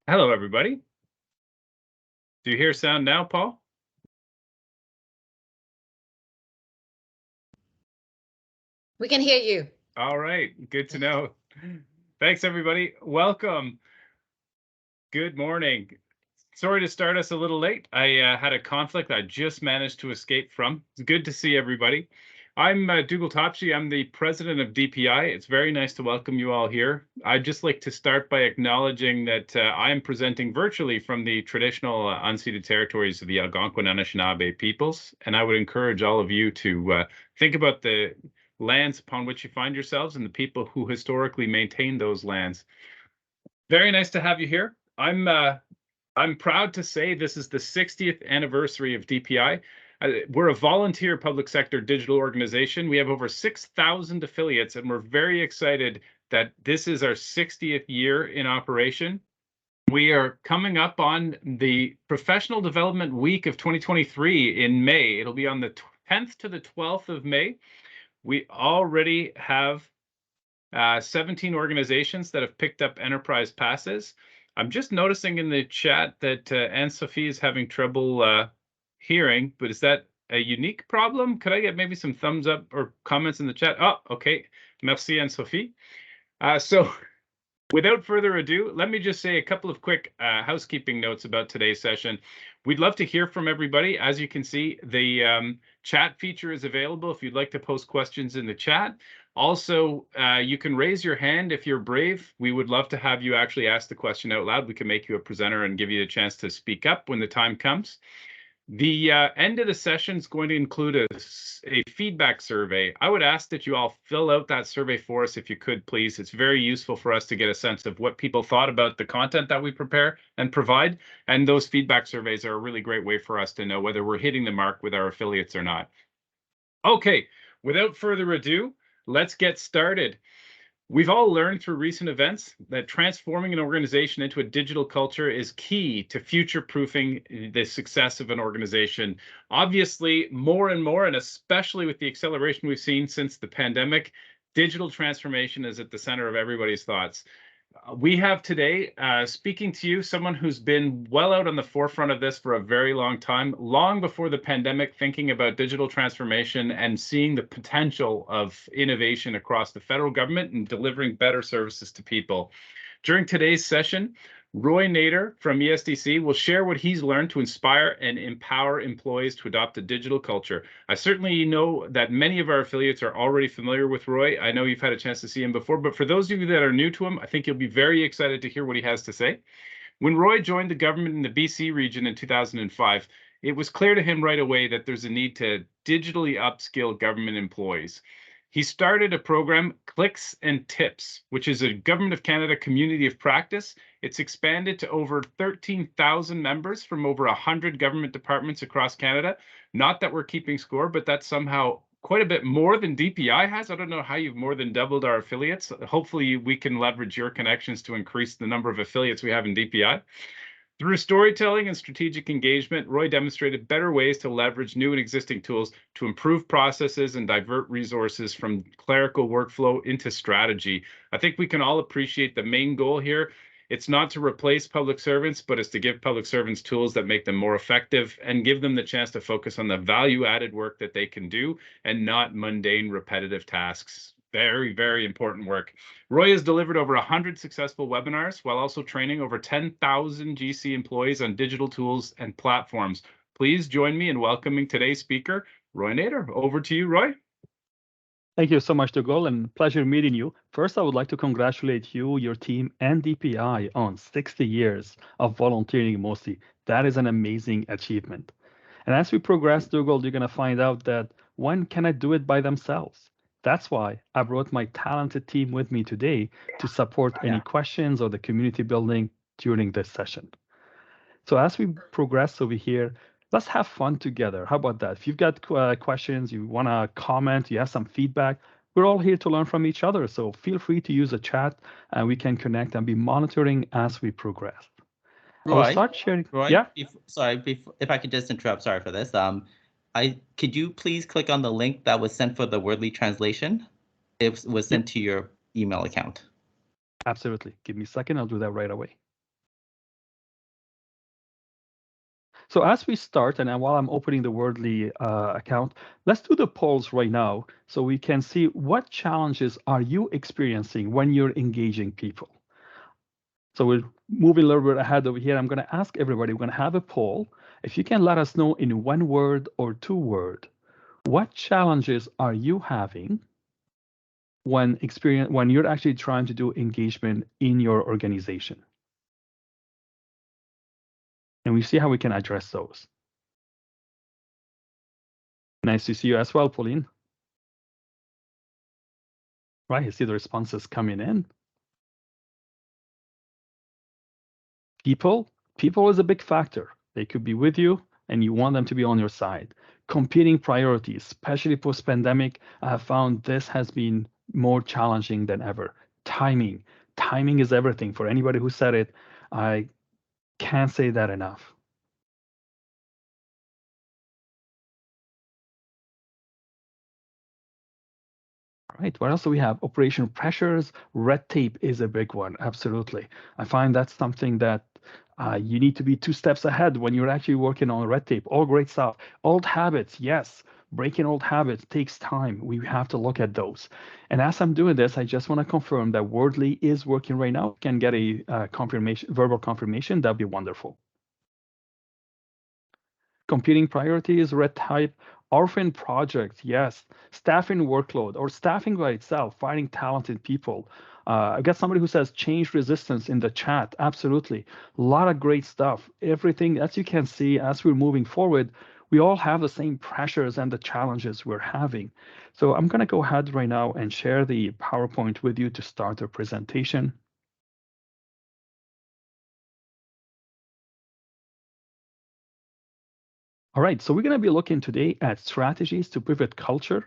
Hello, everybody. Do you hear sound now, Paul? We can hear you. All right, good to know. Thanks, everybody. Welcome. Good morning. Sorry to start us a little late. I had a conflict I just managed to escape from. It's good to see everybody. I'm Dougal Topsy. I'm the president of DPI. It's very nice to welcome you all here. I'd just like to start by acknowledging that I am presenting virtually from the traditional unceded territories of the Algonquin Anishinaabe peoples, and I would encourage all of you to think about the lands upon which you find yourselves and the people who historically maintained those lands. Very nice to have you here. I'm proud to say this is the 60th anniversary of DPI. We're a volunteer public sector digital organization. We have over 6,000 affiliates, and we're very excited that this is our 60th year in operation. We are coming up on the Professional Development Week of 2023 in May. It'll be on the 10th to the 12th of May. We already have 17 organizations that have picked up enterprise passes. I'm just noticing in the chat that Anne-Sophie is having trouble hearing, but is that a unique problem? Could I get maybe some thumbs up or comments in the chat? Oh, okay. Merci, Anne-Sophie. So without further ado, let me just say a couple of quick housekeeping notes about today's session. We'd love to hear from everybody. As you can see, the chat feature is available if you'd like to post questions in the chat. Also, you can raise your hand if you're brave. We would love to have you actually ask the question out loud. We can make you a presenter and give you a chance to speak up when the time comes. The end of the session is going to include a feedback survey. I would ask that you all fill out that survey for us if you could, please. It's very useful for us to get a sense of what people thought about the content that we prepare and provide. And those feedback surveys are a really great way for us to know whether we're hitting the mark with our affiliates or not. Okay, without further ado, let's get started. We've all learned through recent events that transforming an organization into a digital culture is key to future-proofing the success of an organization. Obviously, more and more, and especially with the acceleration we've seen since the pandemic, digital transformation is at the center of everybody's thoughts. We have today, speaking to you, someone who's been well out on the forefront of this for a very long time, long before the pandemic, thinking about digital transformation and seeing the potential of innovation across the federal government and delivering better services to people. During today's session, Roy Nader from ESDC will share what he's learned to inspire and empower employees to adopt a digital culture. I certainly know that many of our affiliates are already familiar with Roy. I know you've had a chance to see him before, but for those of you that are new to him, I think you'll be very excited to hear what he has to say. When Roy joined the government in the BC region in 2005, it was clear to him right away that there's a need to digitally upskill government employees. He started a program, Clicks and Tips, which is a Government of Canada community of practice. It's expanded to over 13,000 members from over 100 government departments across Canada. Not that we're keeping score, but that's somehow quite a bit more than DPI has. I don't know how you've more than doubled our affiliates. Hopefully we can leverage your connections to increase the number of affiliates we have in DPI. Through storytelling and strategic engagement, Roy demonstrated better ways to leverage new and existing tools to improve processes and divert resources from clerical workflow into strategy. I think we can all appreciate the main goal here. It's not to replace public servants, but it's to give public servants tools that make them more effective and give them the chance to focus on the value-added work that they can do and not mundane, repetitive tasks. Very, very important work. Roy has delivered over 100 successful webinars while also training over 10,000 GC employees on digital tools and platforms. Please join me in welcoming today's speaker, Roy Nader. Over to you, Roy. Thank you so much, Dougal, and pleasure meeting you. First, I would like to congratulate you, your team, and DPI on 60 years of volunteering in Mosi. That is an amazing achievement. And as we progress, Dougal, you're going to find out that one cannot do it by themselves. That's why I brought my talented team with me today to support any questions or the community building during this session. So as we progress over here, let's have fun together. How about that? If you've got questions, you want to comment, you have some feedback, we're all here to learn from each other. So feel free to use a chat and we can connect and be monitoring as we progress. Roy, start sharing. Roy, Yeah. If I could just interrupt, sorry for this. Could you please click on the link that was sent for the Wordly translation? It was sent to your email account. Absolutely. Give me a second. I'll do that right away. So as we start, and while I'm opening the Wordly account, let's do the polls right now so we can see what challenges are you experiencing when you're engaging people. So we're moving a little bit ahead over here. I'm going to ask everybody, we're going to have a poll. If you can let us know in 1 word or 2 words, what challenges are you having when you're actually trying to do engagement in your organization? And we see how we can address those. Nice to see you as well, Pauline. Right, I see the responses coming in. People is a big factor. They could be with you and you want them to be on your side. Competing priorities, especially post-pandemic, I have found this has been more challenging than ever. Timing is everything. For anybody who said it, I can't say that enough. All right, what else do we have? Operational pressures, red tape is a big one, absolutely. I find that's something that you need to be 2 steps ahead when you're actually working on red tape. All great stuff. Old habits, yes. Breaking old habits takes time. We have to look at those. And as I'm doing this, I just want to confirm that Wordly is working right now. Can get a confirmation, verbal confirmation. That'd be wonderful. Competing priorities, red tape, orphan projects, yes. Staffing workload or staffing by itself, finding talented people. I got somebody who says change resistance in the chat. Absolutely. A lot of great stuff. Everything, as you can see, as we're moving forward, we all have the same pressures and the challenges we're having. So I'm going to go ahead right now and share the PowerPoint with you to start the presentation. All right, so we're going to be looking today at strategies to pivot culture,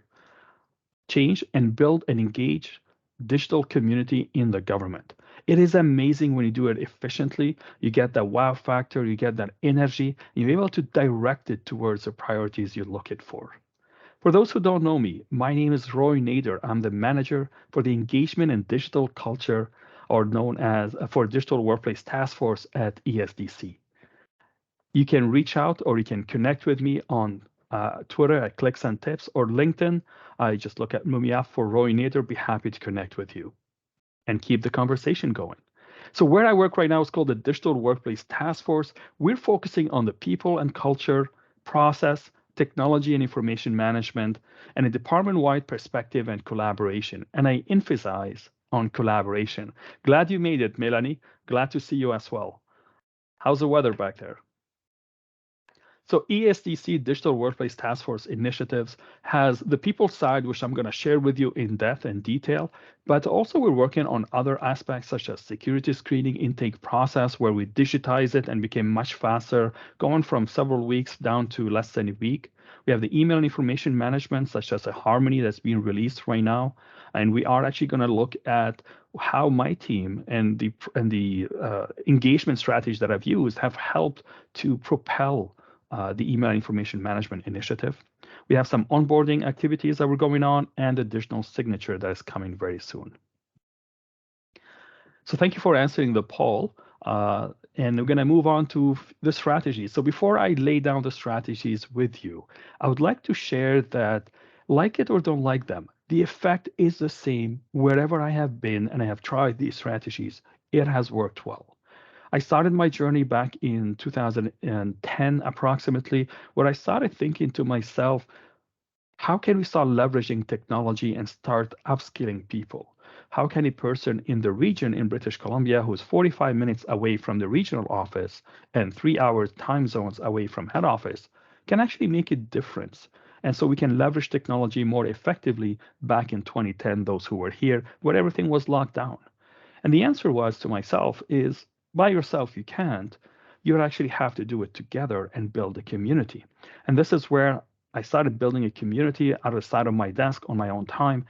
change, and build and engage digital community in the government. It is amazing when you do it efficiently. You get that wow factor, you get that energy, and you're able to direct it towards the priorities you're looking for. For those who don't know me, my name is Roy Nader. I'm the manager for the engagement and digital culture, or known as for Digital Workplace Task Force at ESDC. You can reach out or you can connect with me on Twitter at Clicks and Tips or LinkedIn. I just look at Mumia for Roy Nader. Be happy to connect with you and keep the conversation going. So where I work right now is called the Digital Workplace Task Force. We're focusing on the people and culture, process, technology and information management, and a department-wide perspective and collaboration. And I emphasize on collaboration. Glad you made it, Melanie. Glad to see you as well. How's the weather back there? So ESDC Digital Workplace Task Force initiatives has the people side, which I'm going to share with you in depth and detail, but also we're working on other aspects such as security screening intake process, where we digitize it and became much faster, going from several weeks down to less than a week. We have the email and information management, such as a Harmony that's being released right now. And we are actually going to look at how my team and the engagement strategies that I've used have helped to propel the email information management initiative. We have some onboarding activities that were going on and additional signature that is coming very soon. So thank you for answering the poll. And we're going to move on to the strategies. So before I lay down the strategies with you, I would like to share that, like it or don't like them, the effect is the same wherever I have been and I have tried these strategies. It has worked well. I started my journey back in 2010 approximately, where I started thinking to myself, how can we start leveraging technology and start upskilling people? How can a person in the region in British Columbia who's 45 minutes away from the regional office and 3 hours time zones away from head office can actually make a difference? And so we can leverage technology more effectively back in 2010, those who were here, where everything was locked down. And the answer was to myself is, by yourself, you can't. You actually have to do it together and build a community. And this is where I started building a community out of the side of my desk on my own time.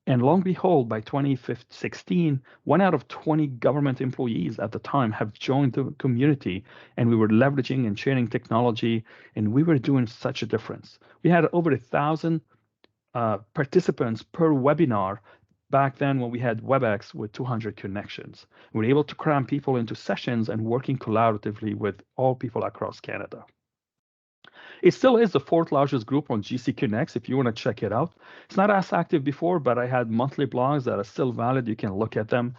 And long behold, by 2016, 1 out of 20 government employees at the time have joined the community, and we were leveraging and sharing technology, and we were doing such a difference. We had over 1,000 participants per webinar back then when we had WebEx with 200 connections. We were able to cram people into sessions and working collaboratively with all people across Canada. It still is the fourth largest group on GCQ Next if you want to check it out. It's not as active before, but I had monthly blogs that are still valid. You can look at them.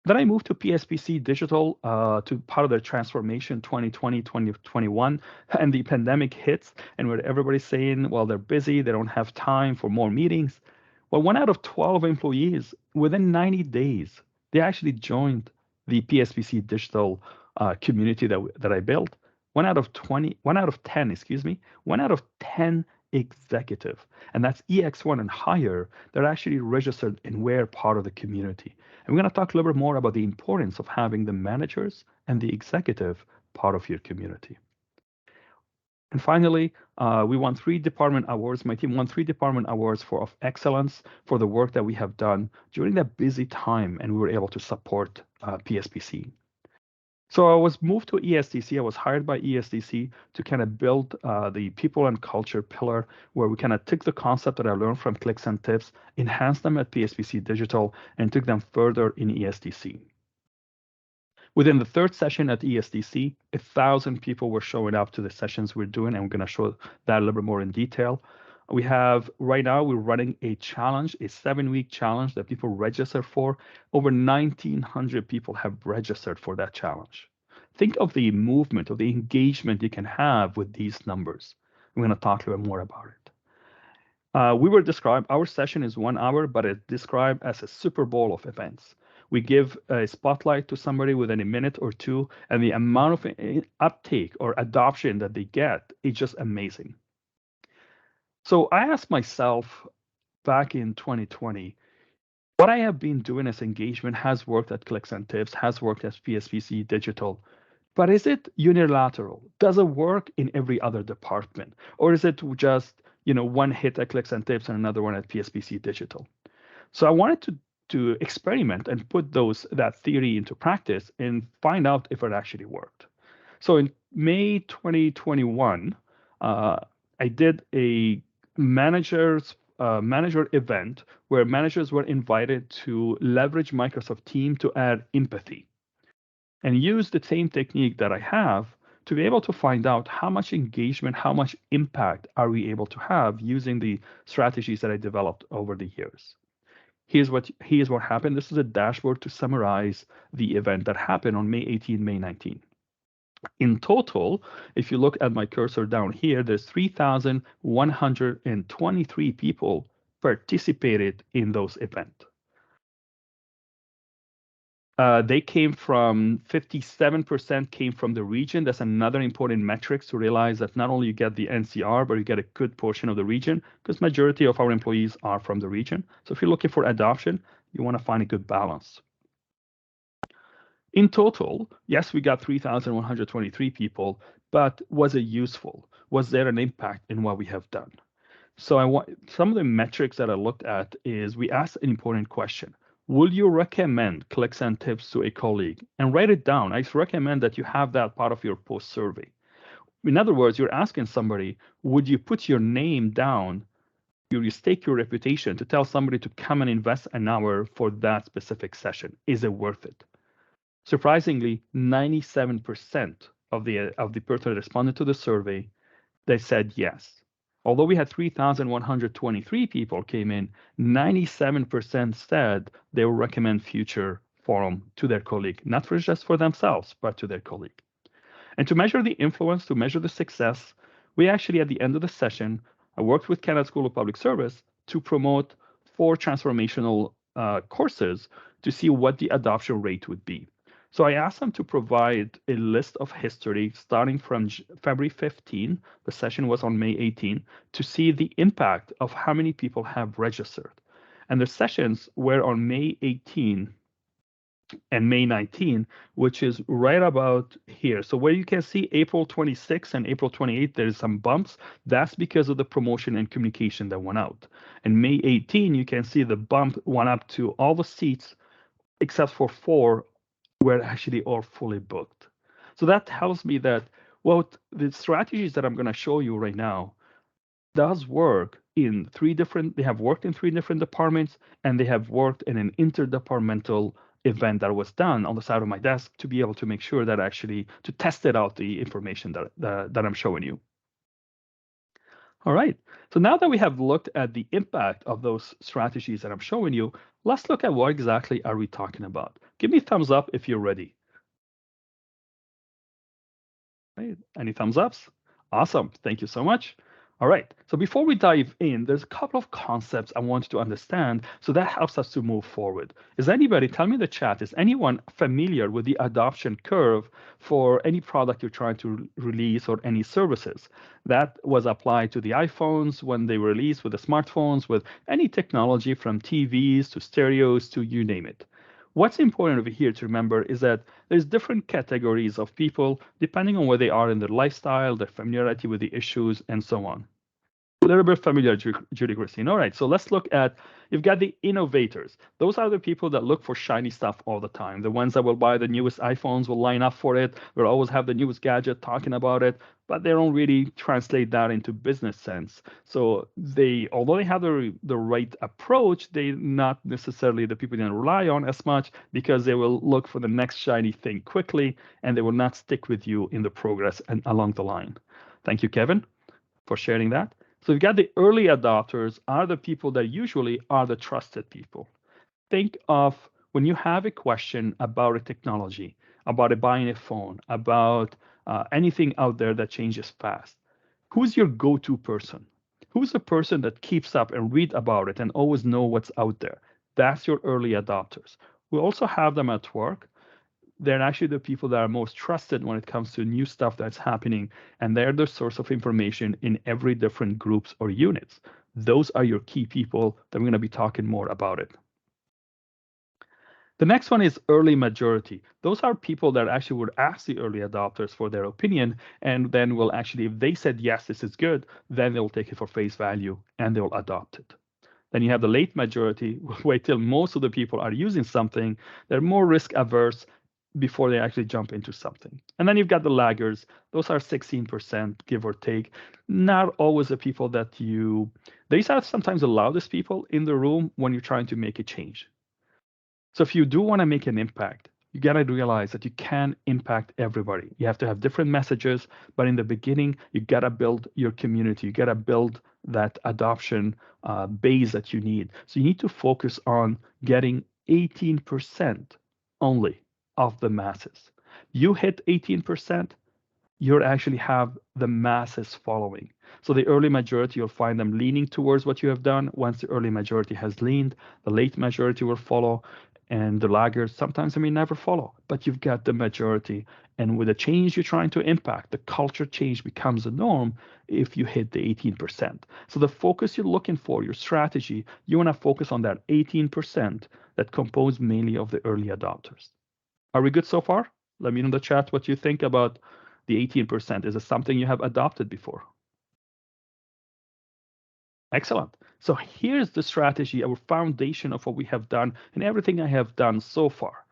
Then I moved to PSPC Digital to part of their transformation 2020, 2021, and the pandemic hits, and where everybody's saying, well, they're busy, they don't have time for more meetings. Well, 1 out of 12 employees, within 90 days, they actually joined the PSPC Digital community that I built. 1 out of 10, excuse me, 1 out of 10 executive, and that's EX1 and higher, they're actually registered and we're part of the community. And we're going to talk a little bit more about the importance of having the managers and the executive part of your community. And finally, we won 3 department awards. My team won 3 department awards of excellence for the work that we have done during that busy time, and we were able to support PSPC. So I was moved to ESDC. I was hired by ESDC to kind of build the people and culture pillar, where we kind of took the concept that I learned from Clicks and Tips, enhanced them at PSPC Digital, and took them further in ESDC. Within the 3rd session at ESDC, 1,000 people were showing up to the sessions we're doing, and we're going to show that a little bit more in detail. We have, right now, we're running a challenge, a 7-week challenge that people register for. Over 1,900 people have registered for that challenge. Think of the movement, of the engagement you can have with these numbers. I'm going to talk a little bit more about it. We were described, our session is 1 hour, but it's described as a Super Bowl of events. We give a spotlight to somebody within a minute or 2, and the amount of uptake or adoption that they get is just amazing. So I asked myself back in 2020, what I have been doing as engagement has worked at Clicks and Tips, has worked as PSPC Digital, but is it unilateral? Does it work in every other department? Or is it just, one hit at Clicks and Tips and another one at PSPC Digital? So I wanted to experiment and put that theory into practice and find out if it actually worked. So in May 2021, I did a manager event where managers were invited to leverage Microsoft Teams to add empathy and use the same technique that I have to be able to find out how much engagement, how much impact are we able to have using the strategies that I developed over the years. Here's what happened. This is a dashboard to summarize the event that happened on May 18, May 19. In total, if you look at my cursor down here, there's 3,123 people participated in those events. They came from 57% came from the region. That's another important metric to realize that not only you get the NCR, but you get a good portion of the region because majority of our employees are from the region. So if you're looking for adoption, you want to find a good balance. In total, yes, we got 3,123 people, but was it useful? Was there an impact in what we have done? So some of the metrics that I looked at is we asked an important question. Will you recommend Clicks and Tips to a colleague? And write it down. I recommend that you have that part of your post survey. In other words, you're asking somebody, would you put your name down, you stake your reputation to tell somebody to come and invest an hour for that specific session? Is it worth it? Surprisingly, 97% of the person that responded to the survey, they said yes. Although we had 3,123 people came in, 97% said they will recommend future forum to their colleague, not just for themselves, but to their colleague. And to measure the influence, to measure the success, we actually, at the end of the session, I worked with Canada School of Public Service to promote 4 transformational courses to see what the adoption rate would be. So I asked them to provide a list of history starting from February 15, the session was on May 18, to see the impact of how many people have registered. And the sessions were on May 18 and May 19, which is right about here. So where you can see April 26 and April 28, there's some bumps. That's because of the promotion and communication that went out. And May 18, you can see the bump went up to all the seats except for 4 were actually all fully booked. So that tells me that, well, the strategies that I'm going to show you right now does work in 3 different, they have worked in 3 different departments, and they have worked in an interdepartmental event that was done on the side of my desk to be able to make sure that actually to test it out the information that I'm showing you. All right. So now that we have looked at the impact of those strategies that I'm showing you, let's look at what exactly are we talking about. Give me a thumbs up if you're ready. Right. Any thumbs ups? Awesome. Thank you so much. All right. So before we dive in, there's a couple of concepts I want you to understand. So that helps us to move forward. Is anybody, tell me in the chat, is anyone familiar with the adoption curve for any product you're trying to release or any services? That was applied to the iPhones when they were released, with the smartphones, with any technology from TVs to stereos to you name it. What's important over here to remember is that there's different categories of people depending on where they are in their lifestyle, their familiarity with the issues, and so on. A little bit familiar, Judy Christine. All right, so let's look at, you've got the innovators. Those are the people that look for shiny stuff all the time. The ones that will buy the newest iPhones, will line up for it, will always have the newest gadget talking about it, but they don't really translate that into business sense. So they, although they have the right approach, they're not necessarily the people you can rely on as much, because they will look for the next shiny thing quickly, and they will not stick with you in the progress and along the line. Thank you, Kevin, for sharing that. So you've got the early adopters are the people that usually are the trusted people. Think of when you have a question about a technology, about buying a phone, about anything out there that changes fast. Who's your go-to person? Who's the person that keeps up and read about it and always know what's out there? That's your early adopters. We also have them at work. They're actually the people that are most trusted when it comes to new stuff that's happening, and they're the source of information in every different groups or units. Those are your key people that we're going to be talking more about it. The next one is early majority. Those are people that actually would ask the early adopters for their opinion, and then will actually, if they said, yes, this is good, then they'll take it for face value and they'll adopt it. Then you have the late majority, wait till most of the people are using something. They're more risk averse before they actually jump into something. And then you've got the laggers. Those are 16%, give or take. Not always the people that you, these are sometimes the loudest people in the room when you're trying to make a change. So if you do want to make an impact, you got to realize that you can impact everybody. You have to have different messages, but in the beginning, you got to build your community. You got to build that adoption base that you need. So you need to focus on getting 18% only of the masses. You hit 18%, you actually have the masses following. So the early majority, you'll find them leaning towards what you have done. Once the early majority has leaned, the late majority will follow, and the laggers sometimes they may never follow, but you've got the majority. And with the change you're trying to impact, the culture change becomes the norm if you hit the 18%. So the focus you're looking for, your strategy, you want to focus on that 18% that compose mainly of the early adopters. Are we good so far? Let me know in the chat what you think about the 18%. Is it something you have adopted before? Excellent. So here's the strategy, our foundation of what we have done and everything I have done so far.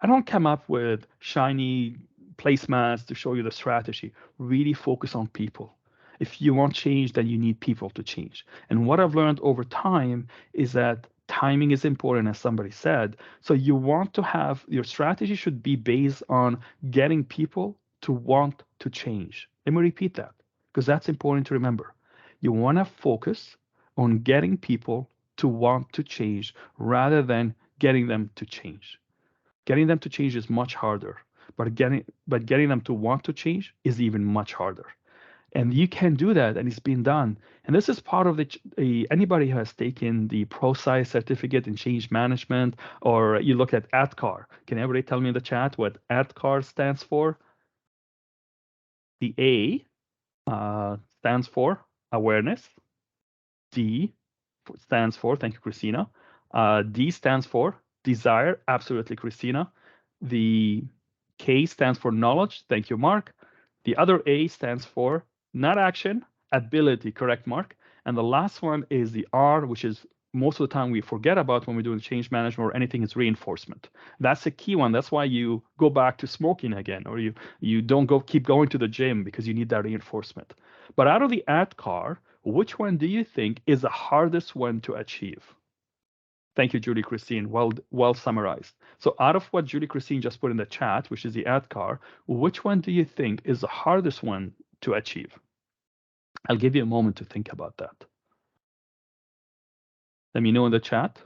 I don't come up with shiny placemats to show you the strategy. Really focus on people. If you want change, then you need people to change. And what I've learned over time is that timing is important, as somebody said. So you want to have, your strategy should be based on getting people to want to change. Let me repeat that, because that's important to remember. You want to focus on getting people to want to change rather than getting them to change. Getting them to change is much harder, but getting them to want to change is even much harder. And you can do that, and it's been done. And this is part of anybody who has taken the ProSci certificate in change management, or you look at ADKAR. Can everybody tell me in the chat what ADKAR stands for? The A stands for awareness. D stands for, thank you, Christina. D stands for desire, absolutely, Christina. The K stands for knowledge, thank you, Mark. The other A stands for not action, ability, correct, Mark? And the last one is the R, which is most of the time we forget about when we're doing change management or anything, is reinforcement. That's a key one. That's why you go back to smoking again, or you don't keep going to the gym, because you need that reinforcement. But out of the ADKAR, which one do you think is the hardest one to achieve? Thank you, Julie Christine. Well summarized. So out of what Julie Christine just put in the chat, which is the ADKAR, which one do you think is the hardest one to achieve? I'll give you a moment to think about that. Let me know in the chat.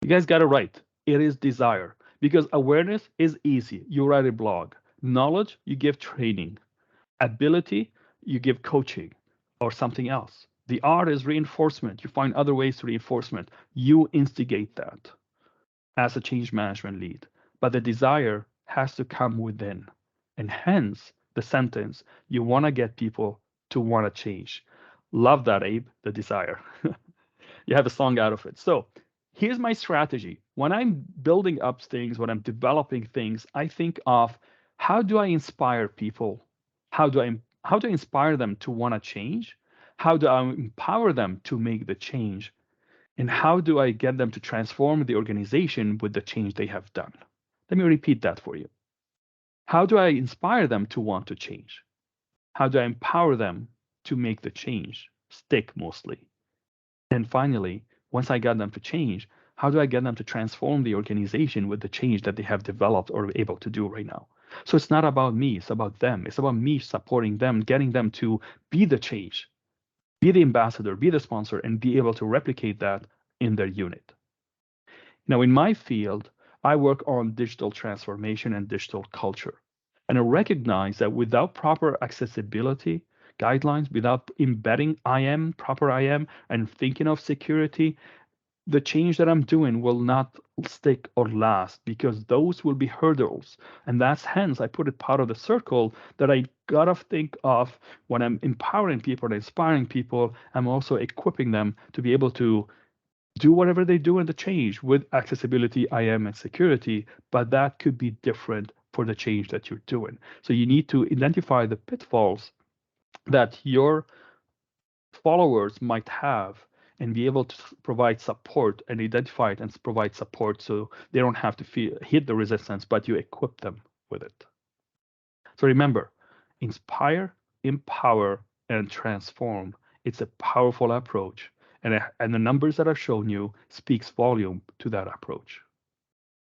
You guys got it right. It is desire, because awareness is easy. You write a blog. Knowledge, you give training. Ability, you give coaching or something else. The art is reinforcement. You find other ways to reinforcement. You instigate that as a change management lead. But the desire has to come within. And hence the sentence, you want to get people to want to change. Love that, Abe, the desire. You have a song out of it. So here's my strategy. When I'm building up things, when I'm developing things, I think of how do I inspire people? How do I inspire them to want to change? How do I empower them to make the change? And how do I get them to transform the organization with the change they have done? Let me repeat that for you. How do I inspire them to want to change? How do I empower them to make the change stick mostly? And finally, once I got them to change, how do I get them to transform the organization with the change that they have developed or able to do right now? So it's not about me, it's about them. It's about me supporting them, getting them to be the change, be the ambassador, be the sponsor, and be able to replicate that in their unit. Now, in my field, I work on digital transformation and digital culture. And I recognize that without proper accessibility guidelines, without embedding proper IAM, and thinking of security, the change that I'm doing will not stick or last, because those will be hurdles. And that's hence I put it part of the circle that I gotta think of when I'm empowering people and inspiring people. I'm also equipping them to be able to do whatever they do in the change with accessibility, IAM, and security, but that could be different for the change that you're doing. So you need to identify the pitfalls that your followers might have and be able to provide support and identify it and provide support so they don't have to hit the resistance, but you equip them with it. So remember, inspire, empower, and transform. It's a powerful approach. And the numbers that I've shown you speaks volume to that approach.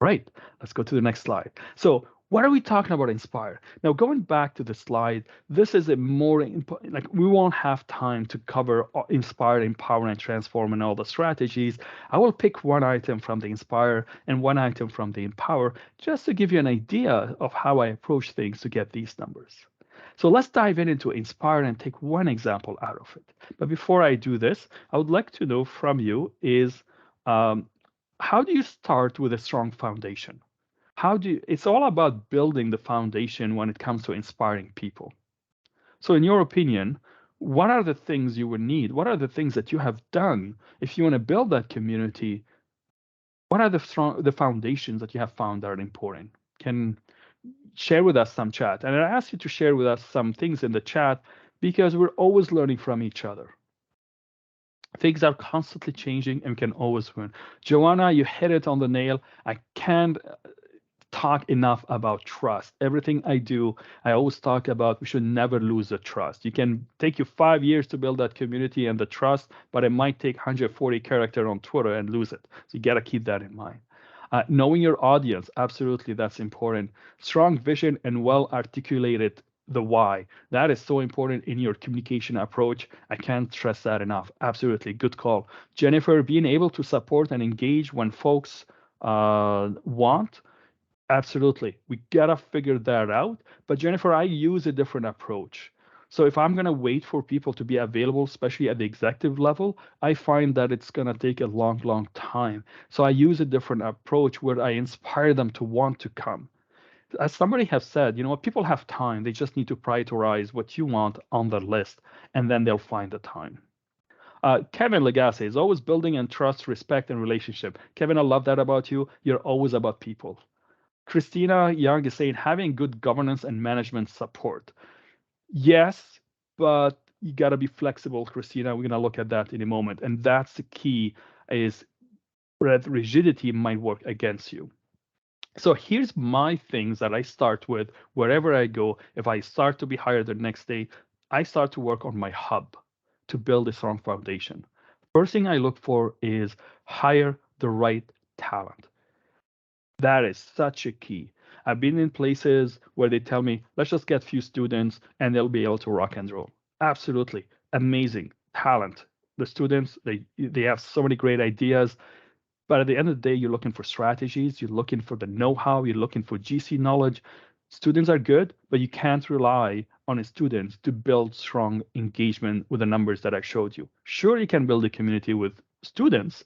Right, let's go to the next slide. So what are we talking about inspire? Now, going back to the slide, this is a more, like we won't have time to cover inspire, empower, and transform and all the strategies. I will pick one item from the inspire and one item from the empower, just to give you an idea of how I approach things to get these numbers. So let's dive into inspire and take one example out of it. But before I do this, I would like to know from you is, how do you start with a strong foundation? It's all about building the foundation when it comes to inspiring people. So in your opinion, what are the things you would need? What are the things that you have done if you want to build that community? What are the foundations that you have found that are important? Can share with us some chat. And I ask you to share with us some things in the chat, because we're always learning from each other. Things are constantly changing and we can always learn. Joanna, you hit it on the nail. I can't talk enough about trust. Everything I do, I always talk about we should never lose the trust. You can take you 5 years to build that community and the trust, but it might take 140 characters on Twitter and lose it. So you got to keep that in mind. Knowing your audience, absolutely, that's important. Strong vision and well articulated the why. That is so important in your communication approach. I can't stress that enough. Absolutely, good call. Jennifer, being able to support and engage when folks want. Absolutely. We gotta figure that out. But Jennifer, I use a different approach. So if I'm gonna wait for people to be available, especially at the executive level, I find that it's gonna take a long, long time. So I use a different approach where I inspire them to want to come. As somebody has said, people have time. They just need to prioritize what you want on the list, and then they'll find the time. Kevin Legasse is always building and trust, respect, and relationship. Kevin, I love that about you. You're always about people. Christina Young is saying having good governance and management support. Yes, but you got to be flexible, Christina. We're going to look at that in a moment. And that's the key, is that rigidity might work against you. So here's my things that I start with wherever I go. If I start to be hired the next day, I start to work on my hub to build a strong foundation. First thing I look for is hire the right talent. That is such a key. I've been in places where they tell me, let's just get few students and they'll be able to rock and roll. Absolutely. Amazing talent. The students, they have so many great ideas. But at the end of the day, you're looking for strategies, you're looking for the know-how, you're looking for GC knowledge. Students are good, but you can't rely on students to build strong engagement with the numbers that I showed you. Sure, you can build a community with students,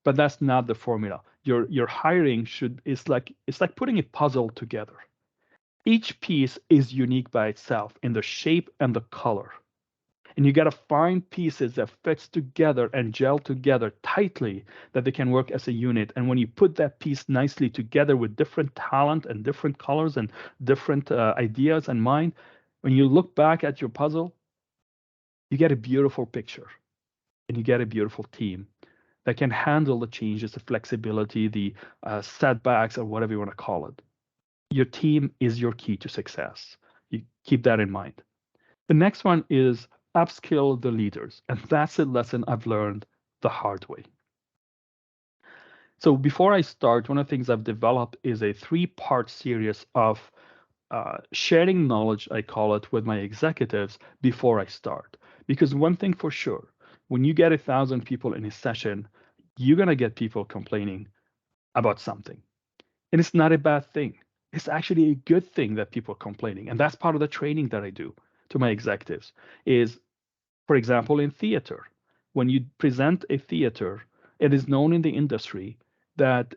but that's not the formula. Your hiring it's like putting a puzzle together. Each piece is unique by itself in the shape and the color. And you got to find pieces that fits together and gel together tightly that they can work as a unit. And when you put that piece nicely together with different talent and different colors and different ideas in mind, when you look back at your puzzle, you get a beautiful picture and you get a beautiful team that can handle the changes, the flexibility, the setbacks, or whatever you want to call it. Your team is your key to success. You keep that in mind. The next one is upskill the leaders. And that's a lesson I've learned the hard way. So before I start, one of the things I've developed is a 3-part series of sharing knowledge, I call it, with my executives before I start. Because one thing for sure, when you get 1,000 people in a session, you're going to get people complaining about something. And it's not a bad thing. It's actually a good thing that people are complaining. And that's part of the training that I do to my executives is, for example, in theater, when you present a theater, it is known in the industry that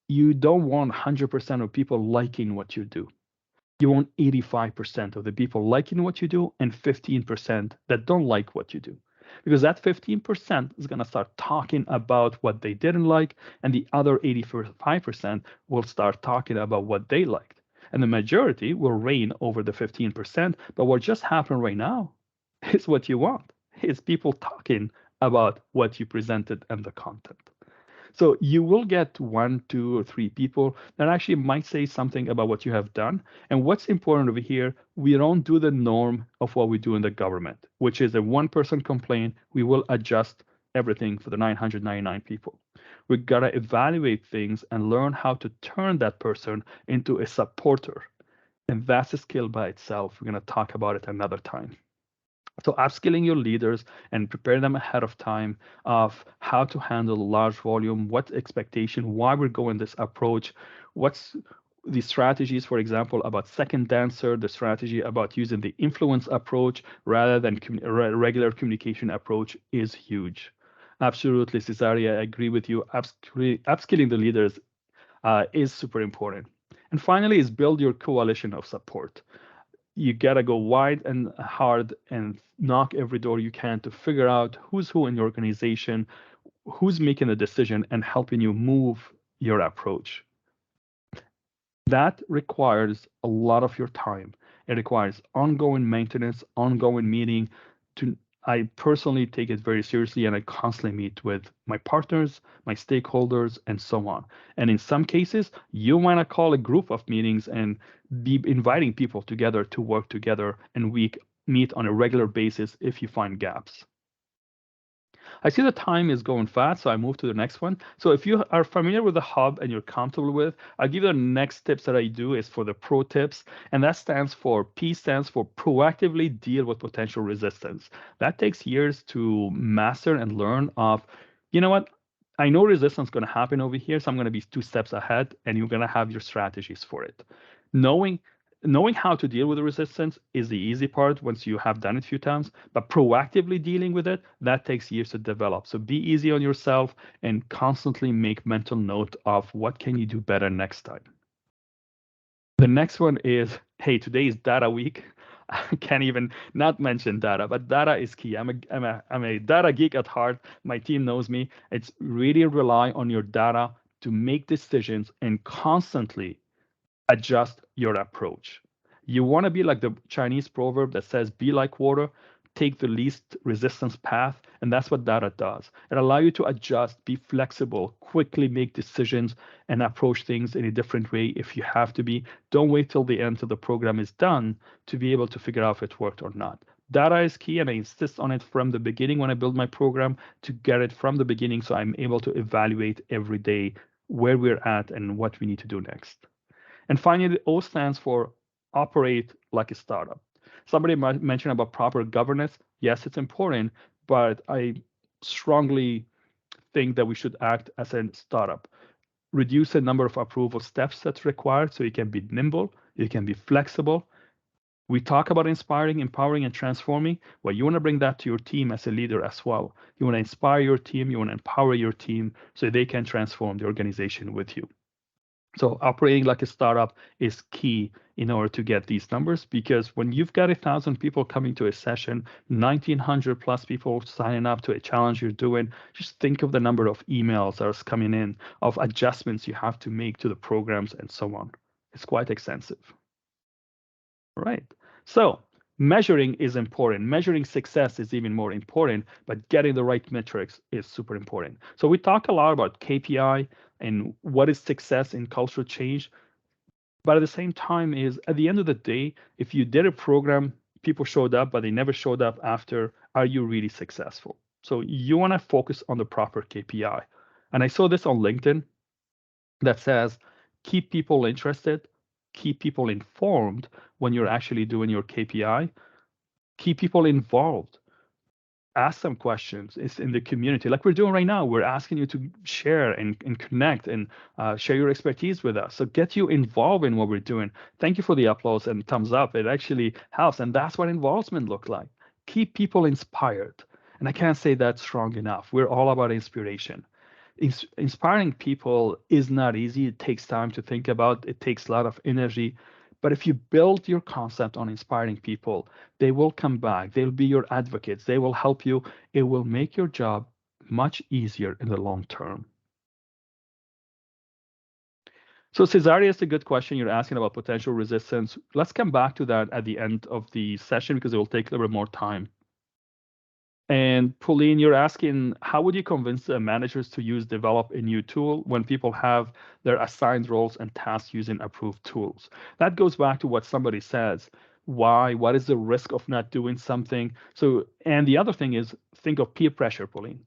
you don't want 100% of people liking what you do. You want 85% of the people liking what you do and 15% that don't like what you do. Because that 15% is going to start talking about what they didn't like, and the other 85% will start talking about what they liked. And the majority will reign over the 15%. But what just happened right now is what you want. It's people talking about what you presented and the content. So you will get 1, 2, or 3 people that actually might say something about what you have done. And what's important over here, we don't do the norm of what we do in the government, which is a 1-person complaint. We will adjust everything for the 999 people. We gotta evaluate things and learn how to turn that person into a supporter. And that's a skill by itself. We're gonna talk about it another time. So upskilling your leaders and prepare them ahead of time of how to handle large volume, what expectation, why we're going this approach, what's the strategies, for example, about second dancer, the strategy about using the influence approach rather than regular communication approach is huge. Absolutely, Cesaria, I agree with you. Upskilling the leaders is super important. And finally is build your coalition of support. You gotta go wide and hard and knock every door you can to figure out who's who in your organization, who's making the decision and helping you move your approach. That requires a lot of your time. It requires ongoing maintenance, ongoing meeting. I personally take it very seriously and I constantly meet with my partners, my stakeholders, and so on. And in some cases, you want to call a group of meetings and be inviting people together to work together, and we meet on a regular basis if you find gaps. I see the time is going fast, so I move to the next one. So if you are familiar with the hub and you're comfortable with, I'll give you the next tips that I do is for the pro tips. And that stands for, P stands for proactively deal with potential resistance. That takes years to master and learn of, you know what, I know resistance is going to happen over here, so I'm going to be 2 steps ahead, and you're going to have your strategies for it. Knowing how to deal with the resistance is the easy part once you have done it a few times, but proactively dealing with it, that takes years to develop. So be easy on yourself and constantly make mental note of what can you do better next time. The next one is, hey, today is data week. I can't even not mention data, but data is key. I'm a data geek at heart. My team knows me. It's really rely on your data to make decisions and constantly adjust your approach. You want to be like the Chinese proverb that says, be like water, take the least resistance path. And that's what data does. It allows you to adjust, be flexible, quickly make decisions, and approach things in a different way if you have to be. Don't wait till the end till the program is done to be able to figure out if it worked or not. Data is key, and I insist on it from the beginning when I build my program to get it from the beginning so I'm able to evaluate every day where we're at and what we need to do next. And finally, the O stands for operate like a startup. Somebody might mention about proper governance. Yes, it's important, but I strongly think that we should act as a startup. Reduce the number of approval steps that's required so you can be nimble, you can be flexible. We talk about inspiring, empowering, and transforming. Well, you want to bring that to your team as a leader as well. You want to inspire your team, you want to empower your team so they can transform the organization with you. So operating like a startup is key in order to get these numbers, because when you've got 1,000 people coming to a session, 1,900 plus people signing up to a challenge you're doing, just think of the number of emails that are coming in, of adjustments you have to make to the programs and so on. It's quite extensive. All right. So measuring is important. Measuring success is even more important, but getting the right metrics is super important. So we talk a lot about KPI and what is success in cultural change. But at the same time is at the end of the day, if you did a program, people showed up, but they never showed up after, are you really successful? So you want to focus on the proper KPI. And I saw this on LinkedIn that says, keep people interested, keep people informed when you're actually doing your KPI, keep people involved. Ask them questions. It's in the community, like we're doing right now. We're asking you to share and connect and share your expertise with us. So get you involved in what we're doing. Thank you for the applause and thumbs up. It actually helps. And that's what involvement looks like. Keep people inspired. And I can't say that strong enough. We're all about inspiration. Inspiring people is not easy. It takes time to think about. It takes a lot of energy. But if you build your concept on inspiring people, they will come back. They'll be your advocates. They will help you. It will make your job much easier in the long term. So Cesaria is a good question. You're asking about potential resistance. Let's come back to that at the end of the session because it will take a little bit more time. And Pauline, you're asking, how would you convince managers to develop a new tool when people have their assigned roles and tasks using approved tools? That goes back to what somebody says. Why? What is the risk of not doing something? So, and the other thing is, think of peer pressure, Pauline.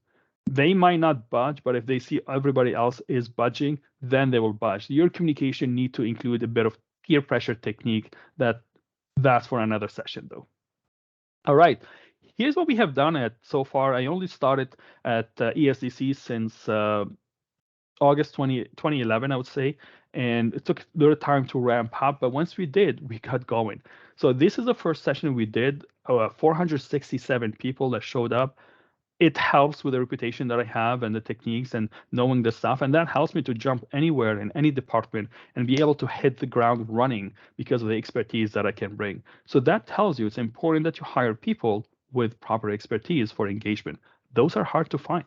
They might not budge, but if they see everybody else is budging, then they will budge. Your communication need to include a bit of peer pressure technique. That's for another session, though. All right. Here's what we have done so far. I only started at ESDC since August 2011, I would say, and it took a little time to ramp up. But once we did, we got going. So this is the first session we did. 467 people that showed up. It helps with the reputation that I have and the techniques and knowing the stuff. And that helps me to jump anywhere in any department and be able to hit the ground running because of the expertise that I can bring. So that tells you it's important that you hire people with proper expertise for engagement. Those are hard to find.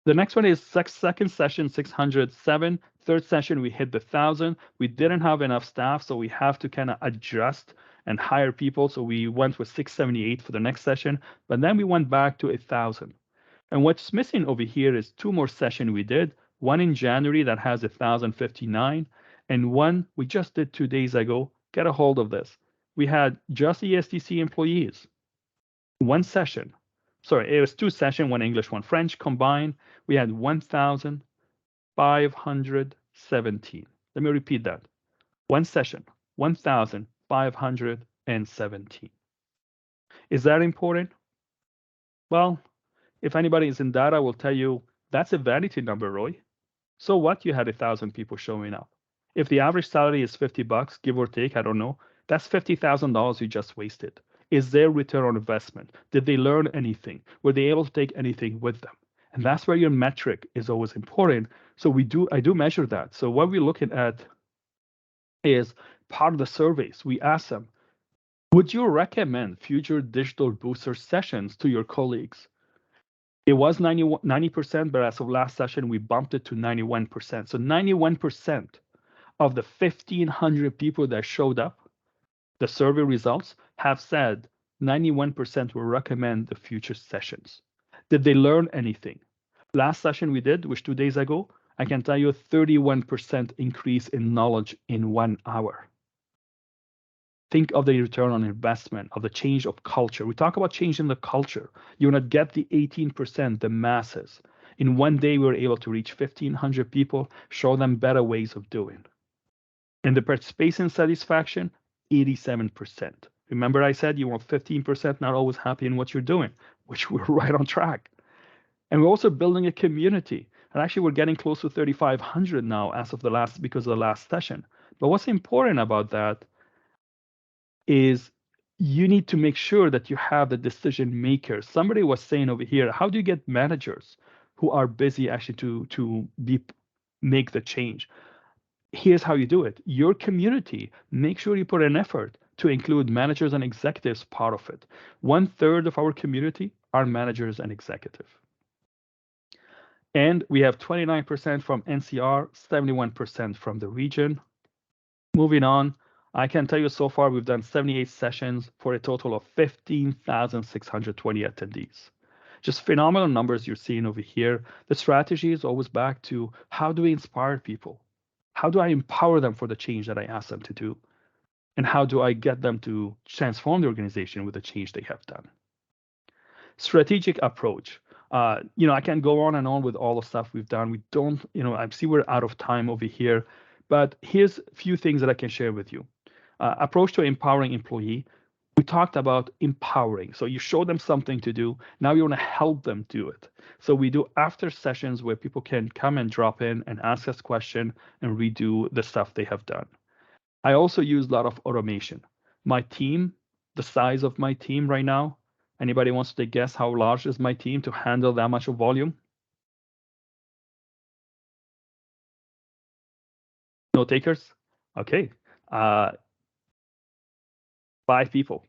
The next one is second session, 607. Third session, we hit the 1,000. We didn't have enough staff, so we have to kind of adjust and hire people. So we went with 678 for the next session, but then we went back to 1,000. And what's missing over here is 2 more sessions we did. One in January that has 1,059, and one we just did 2 days ago. Get a hold of this. We had just ESDC employees. One session. Sorry, it was 2 sessions, one English, one French combined. We had 1,517. Let me repeat that. One session, 1,517. Is that important? Well, if anybody is in data, I will tell you that's a vanity number, Roy. So what? You had 1,000 people showing up. If the average salary is $50, give or take, I don't know, that's $50,000 you just wasted. Is their return on investment? Did they learn anything? Were they able to take anything with them? And that's where your metric is always important. So I do measure that. So what we're looking at is part of the surveys. We ask them, would you recommend future digital booster sessions to your colleagues? It was 90%, but as of last session, we bumped it to 91%. So 91% of the 1,500 people that showed up, the survey results have said 91% will recommend the future sessions. Did they learn anything? Last session we did, which 2 days ago, I can tell you a 31% increase in knowledge in 1 hour. Think of the return on investment, of the change of culture. We talk about changing the culture. You want to get the 18%, the masses. In 1 day, we were able to reach 1,500 people, show them better ways of doing. And the participation satisfaction, 87%. Remember I said you want 15% not always happy in what you're doing, which we're right on track. And we're also building a community. And actually, we're getting close to 3,500 now as of because of the last session. But what's important about that is you need to make sure that you have the decision makers. Somebody was saying over here, how do you get managers who are busy actually to make the change? Here's how you do it. Your community, make sure you put an effort to include managers and executives part of it. 1/3 of our community are managers and executive. And we have 29% from NCR, 71% from the region. Moving on, I can tell you so far we've done 78 sessions for a total of 15,620 attendees. Just phenomenal numbers you're seeing over here. The strategy is always back to how do we inspire people? How do I empower them for the change that I ask them to do? And how do I get them to transform the organization with the change they have done? Strategic approach. I can go on and on with all the stuff we've done. We don't, I see we're out of time over here, but here's a few things that I can share with you. Approach to empowering employee. We talked about empowering. So you show them something to do. Now you want to help them do it. So we do after sessions where people can come and drop in and ask us questions and redo the stuff they have done. I also use a lot of automation. My team, the size of my team right now, anybody wants to guess how large is my team to handle that much of volume? No takers? Okay. 5 people.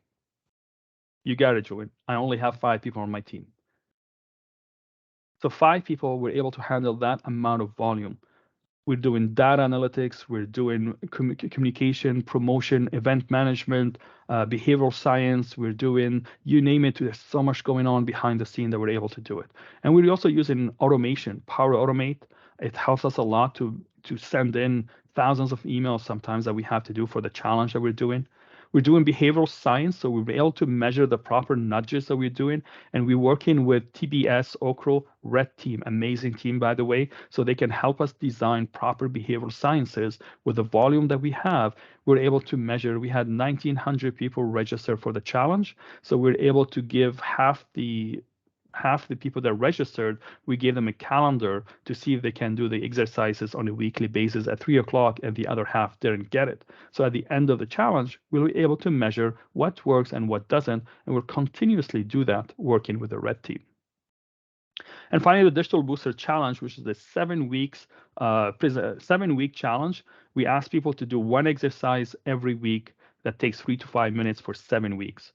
You got it, Joanne. I only have 5 people on my team. So 5 people were able to handle that amount of volume. We're doing data analytics, we're doing communication, promotion, event management, behavioral science, we're doing, you name it, there's so much going on behind the scene that we're able to do it. And we're also using automation, Power Automate. It helps us a lot to send in thousands of emails sometimes that we have to do for the challenge that we're doing. We're doing behavioral science, so we're able to measure the proper nudges that we're doing. And we're working with TBS, Okro, Red Team, amazing team, by the way, so they can help us design proper behavioral sciences with the volume that we have. We're able to measure, we had 1,900 people register for the challenge. So we're able to give half the people that registered, we gave them a calendar to see if they can do the exercises on a weekly basis at 3 o'clock, and the other half didn't get it. So at the end of the challenge, we'll be able to measure what works and what doesn't, and we'll continuously do that working with the Red Team. And finally, the Digital Booster Challenge, which is the 7-week challenge. We ask people to do one exercise every week that takes 3 to 5 minutes for 7 weeks.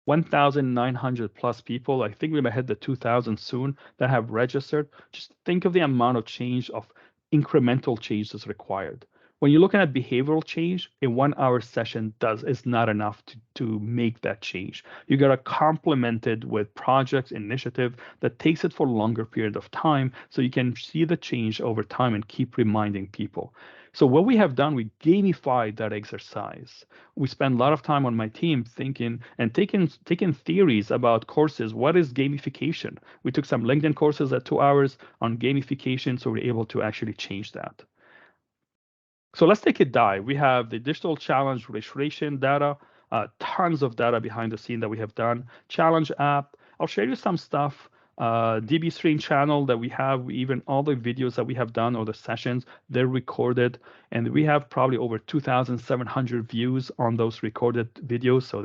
1,900 plus people. I think we might hit the 2,000 soon that have registered. Just think of the amount of change, of incremental change that's required. When you're looking at behavioral change, a 1-hour session is not enough to make that change. You got to complement it with projects, initiative that takes it for a longer period of time so you can see the change over time and keep reminding people. So what we have done, we gamified that exercise. We spend a lot of time on my team thinking and taking theories about courses. What is gamification? We took some LinkedIn courses at 2 hours on gamification, so we're able to actually change that. So let's take a dive. We have the digital challenge registration data, tons of data behind the scene that we have done. Challenge app. I'll share you some stuff. DB Stream channel that we have, even all the videos that we have done or the sessions, they're recorded, and we have probably over 2,700 views on those recorded videos, so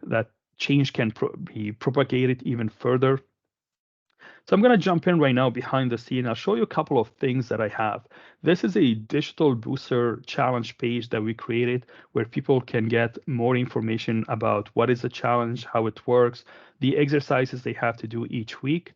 that change can be propagated even further. So I'm going to jump in right now behind the scene. I'll show you a couple of things that I have. This is a Digital Booster challenge page that we created where people can get more information about what is the challenge, how it works, the exercises they have to do each week.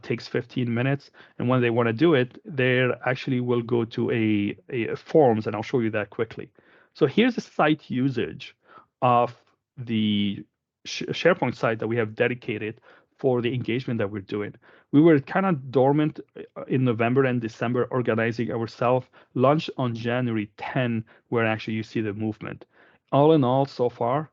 Takes 15 minutes. And when they want to do it, they actually will go to a forms, and I'll show you that quickly. So here's the site usage of the SharePoint site that we have dedicated for the engagement that we're doing. We were kind of dormant in November and December organizing ourselves. Launched on January 10, where actually you see the movement. All in all, so far,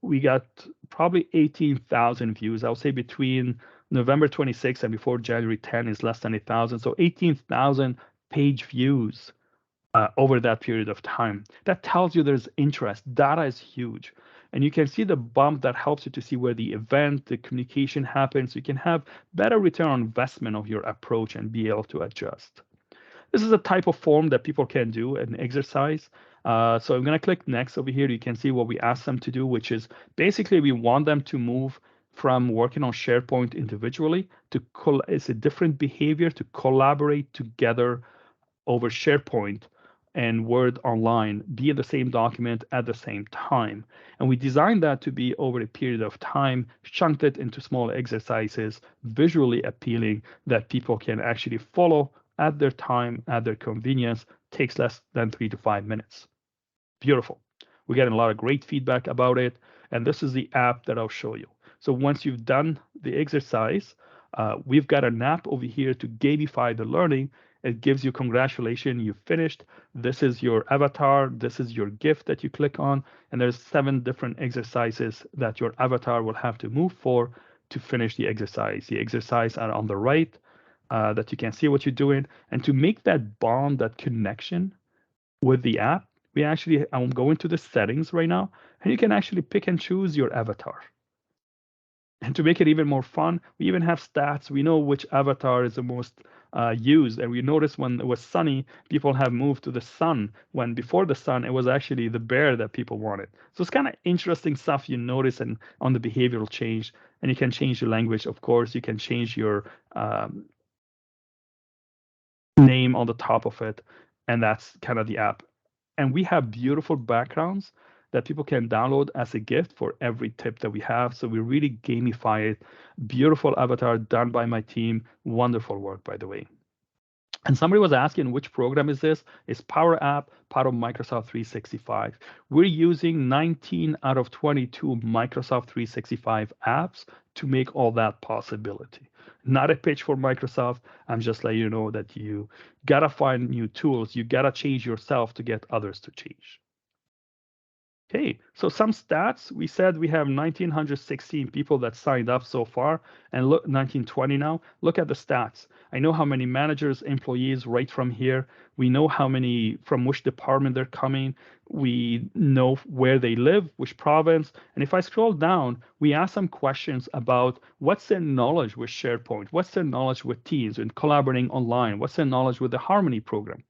we got probably 18,000 views. I would say between November 26 and before January 10 is less than 1,000. So 18,000 page views over that period of time. That tells you there's interest. Data is huge. And you can see the bump that helps you to see where the event, the communication happens. You can have better return on investment of your approach and be able to adjust. This is a type of form that people can do an exercise. So I'm going to click next over here. You can see what we asked them to do, which is basically we want them to move from working on SharePoint individually to it's a different behavior to collaborate together over SharePoint and Word online, be in the same document at the same time. And we designed that to be over a period of time, chunked it into small exercises, visually appealing that people can actually follow at their time, at their convenience, takes less than 3 to 5 minutes. Beautiful. We're getting a lot of great feedback about it. And this is the app that I'll show you. So once you've done the exercise, we've got an app over here to gamify the learning. It gives you congratulations, you finished. This is your avatar. This is your gift that you click on. And there's 7 different exercises that your avatar will have to move for to finish the exercise. The exercises are on the right that you can see what you're doing. And to make that bond, that connection with the app, I'm going to the settings right now, and you can actually pick and choose your avatar. And to make it even more fun, we even have stats. We know which avatar is the most used. And we noticed when it was sunny, people have moved to the sun, when before the sun, it was actually the bear that people wanted. So it's kind of interesting stuff you notice and on the behavioral change. And you can change the language, of course. You can change your name on the top of it. And that's kind of the app. And we have beautiful backgrounds that people can download as a gift for every tip that we have. So we really gamify it. Beautiful avatar done by my team. Wonderful work, by the way. And somebody was asking, which program is this? It's Power App, part of Microsoft 365. We're using 19 out of 22 Microsoft 365 apps to make all that possibility. Not a pitch for Microsoft. I'm just letting you know that you gotta find new tools. You gotta change yourself to get others to change. Okay, so some stats. We said we have 1,916 people that signed up so far, and look, 1920 now. Look at the stats. I know how many managers, employees right from here. We know how many, from which department they're coming. We know where they live, which province. And if I scroll down, we ask some questions about what's their knowledge with SharePoint, what's their knowledge with Teams and collaborating online, what's their knowledge with the Harmony program.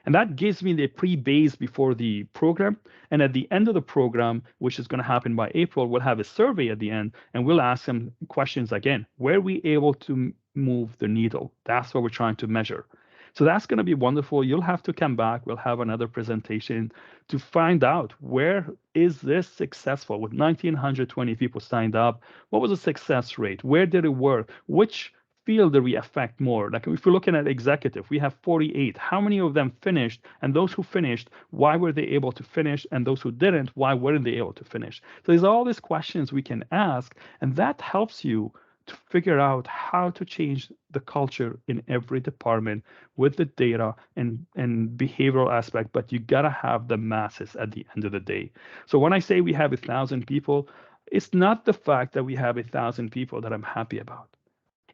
And that gives me the pre-base before the program. And at the end of the program, which is going to happen by April, we'll have a survey at the end, and we'll ask them questions again. Were we able to move the needle? That's what we're trying to measure. So that's going to be wonderful. You'll have to come back. We'll have another presentation to find out where is this successful. With 1,920 people signed up, what was the success rate? Where did it work? Which field do we affect more? Like if we're looking at executive, we have 48. How many of them finished? And those who finished, why were they able to finish? And those who didn't, why weren't they able to finish? So there's all these questions we can ask, and that helps you to figure out how to change the culture in every department with the data and behavioral aspect, but you gotta have the masses at the end of the day. So when I say we have 1,000 people, it's not the fact that we have 1,000 people that I'm happy about.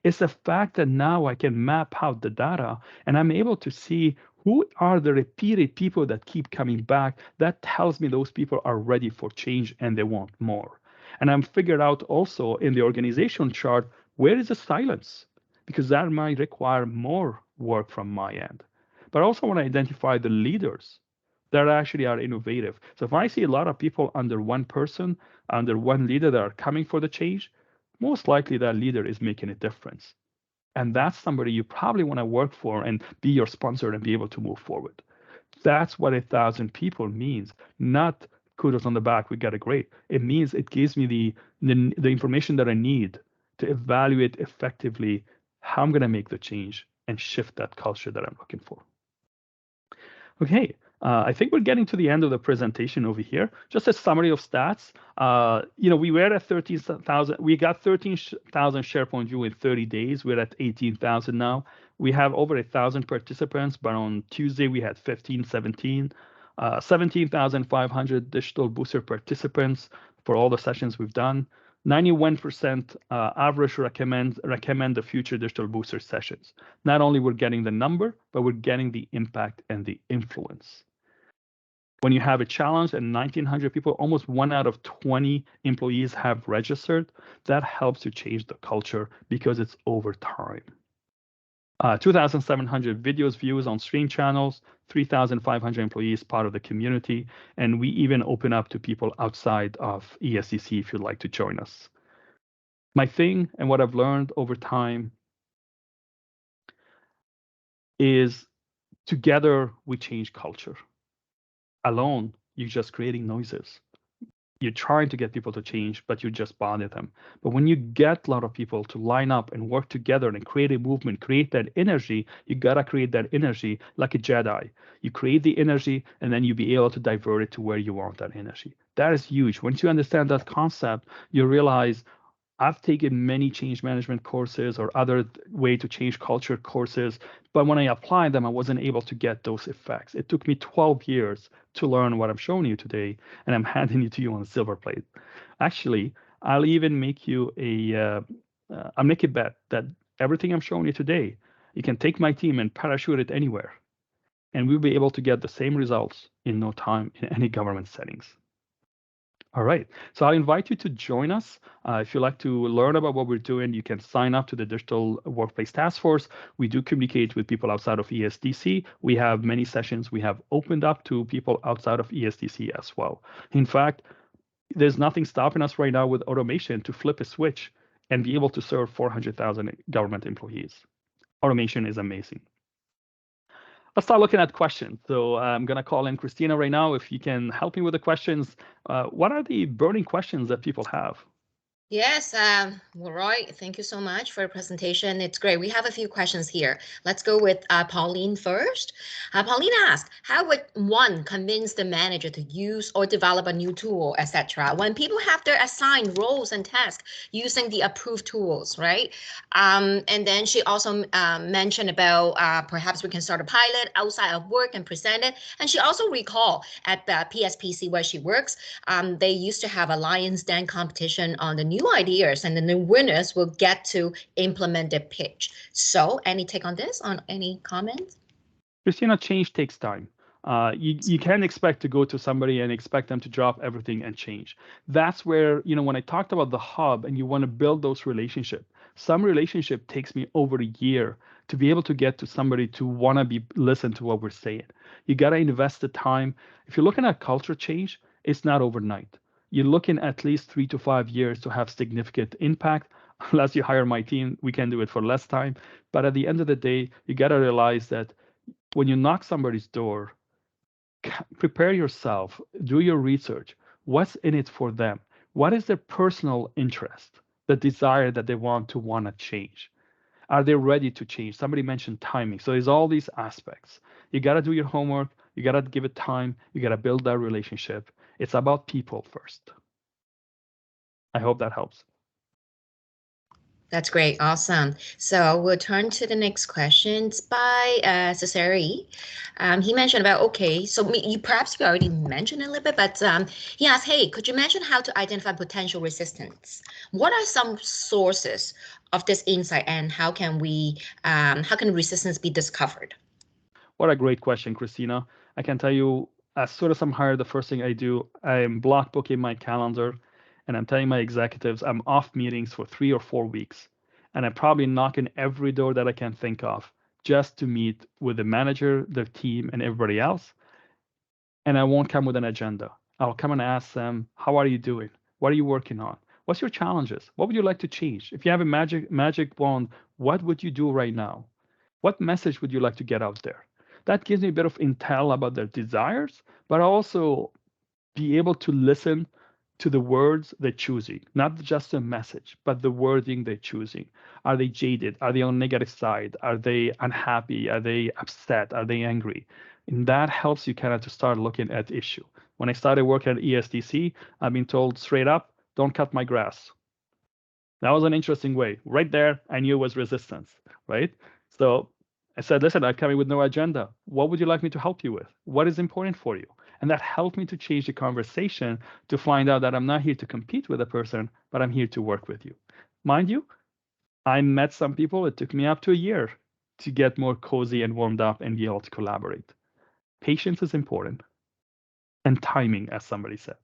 It's the fact that now I can map out the data and I'm able to see who are the repeated people that keep coming back. That tells me those people are ready for change and they want more. And I'm figured out also in the organization chart, where is the silence? Because that might require more work from my end. But I also want to identify the leaders that actually are innovative. So if I see a lot of people under one person, under one leader that are coming for the change, most likely that leader is making a difference. And that's somebody you probably want to work for and be your sponsor and be able to move forward. That's what 1,000 people means, not kudos on the back, we got it great. It means it gives me the information that I need to evaluate effectively how I'm going to make the change and shift that culture that I'm looking for. Okay, I think we're getting to the end of the presentation over here. Just a summary of stats. We were at 13,000. We got 13,000 SharePoint view in 30 days. We're at 18,000 now. We have over 1,000 participants, but on Tuesday we had 17. 17,500 digital booster participants for all the sessions we've done. 91% average recommend the future digital booster sessions. Not only we're getting the number, but we're getting the impact and the influence. When you have a challenge and 1,900 people, almost 1 out of 20 employees have registered, that helps to change the culture because it's over time. 2,700 videos views on stream channels, 3,500 employees part of the community, and we even open up to people outside of ESDC if you'd like to join us. My thing and what I've learned over time is together we change culture. Alone, you're just creating noises. You're trying to get people to change, but you just bother them. But when you get a lot of people to line up and work together and create a movement, create that energy, you gotta create that energy like a Jedi. You create the energy and then you be able to divert it to where you want that energy. That is huge. Once you understand that concept, you realize I've taken many change management courses or other way to change culture courses, but when I applied them, I wasn't able to get those effects. It took me 12 years to learn what I'm showing you today, and I'm handing it to you on a silver plate. Actually, I'll even make you I'll make a bet that everything I'm showing you today, you can take my team and parachute it anywhere, and we'll be able to get the same results in no time in any government settings. All right, so I'll invite you to join us. If you'd like to learn about what we're doing, you can sign up to the Digital Workplace Task Force. We do communicate with people outside of ESDC. We have many sessions we have opened up to people outside of ESDC as well. In fact, there's nothing stopping us right now with automation to flip a switch and be able to serve 400,000 government employees. Automation is amazing. Let's start looking at questions. So I'm going to call in Christina right now. If you can help me with the questions, what are the burning questions that people have? Yes, Roy, thank you so much for your presentation. It's great. We have a few questions here. Let's go with Pauline first. Pauline asked, how would one convince the manager to use or develop a new tool, etc., when people have their assigned roles and tasks using the approved tools, right? And then she also mentioned about perhaps we can start a pilot outside of work and present it. And she also recalled at the PSPC where she works, they used to have a Lion's Den competition on the new ideas, and then the winners will get to implement their pitch. So any take on this, on any comments? Christina, change takes time. You can't expect to go to somebody and expect them to drop everything and change. That's where, when I talked about the hub and you want to build those relationships, some relationship takes me over a year to be able to get to somebody to want to be listen to what we're saying. You got to invest the time. If you're looking at culture change, it's not overnight. You're looking at least 3 to 5 years to have significant impact. Unless you hire my team, we can do it for less time. But at the end of the day, you got to realize that when you knock somebody's door, prepare yourself, do your research. What's in it for them? What is their personal interest, the desire that they want to change? Are they ready to change? Somebody mentioned timing. So there's all these aspects. You got to do your homework. You got to give it time. You got to build that relationship. It's about people first. I hope that helps. That's great. Awesome. So we'll turn to the next questions by Cesare. He mentioned about, okay, so you already mentioned a little bit, but he asked, hey, could you mention how to identify potential resistance? What are some sources of this insight, and how can resistance be discovered? What a great question, Christina. I can tell you, as soon as I'm hired, the first thing I do, I'm block booking my calendar, and I'm telling my executives I'm off meetings for 3 or 4 weeks. And I'm probably knocking every door that I can think of just to meet with the manager, the team, and everybody else. And I won't come with an agenda. I'll come and ask them, how are you doing? What are you working on? What's your challenges? What would you like to change? If you have a magic wand, what would you do right now? What message would you like to get out there? That gives me a bit of intel about their desires, but also be able to listen to the words they're choosing, not just a message, but the wording they're choosing. Are they jaded? Are they on the negative side? Are they unhappy? Are they upset? Are they angry? And that helps you kind of to start looking at the issue. When I started working at ESDC, I've been told straight up, don't cut my grass. That was an interesting way. Right there, I knew it was resistance, right? So I said, listen, I'm coming with no agenda. What would you like me to help you with? What is important for you? And that helped me to change the conversation to find out that I'm not here to compete with a person, but I'm here to work with you. Mind you, I met some people, it took me up to a year to get more cozy and warmed up and be able to collaborate. Patience is important, and timing, as somebody said.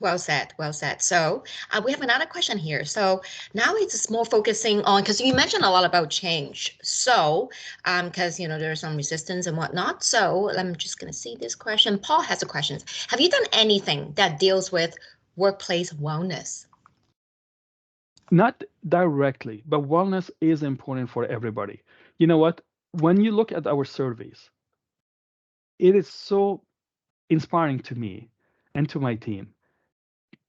Well said, well said. So we have another question here. So now it's more focusing on, because you mentioned a lot about change. So because there's some resistance and whatnot. So I'm just going to see this question. Paul has a question. Have you done anything that deals with workplace wellness? Not directly, but wellness is important for everybody. You know what? When you look at our surveys, it is so inspiring to me and to my team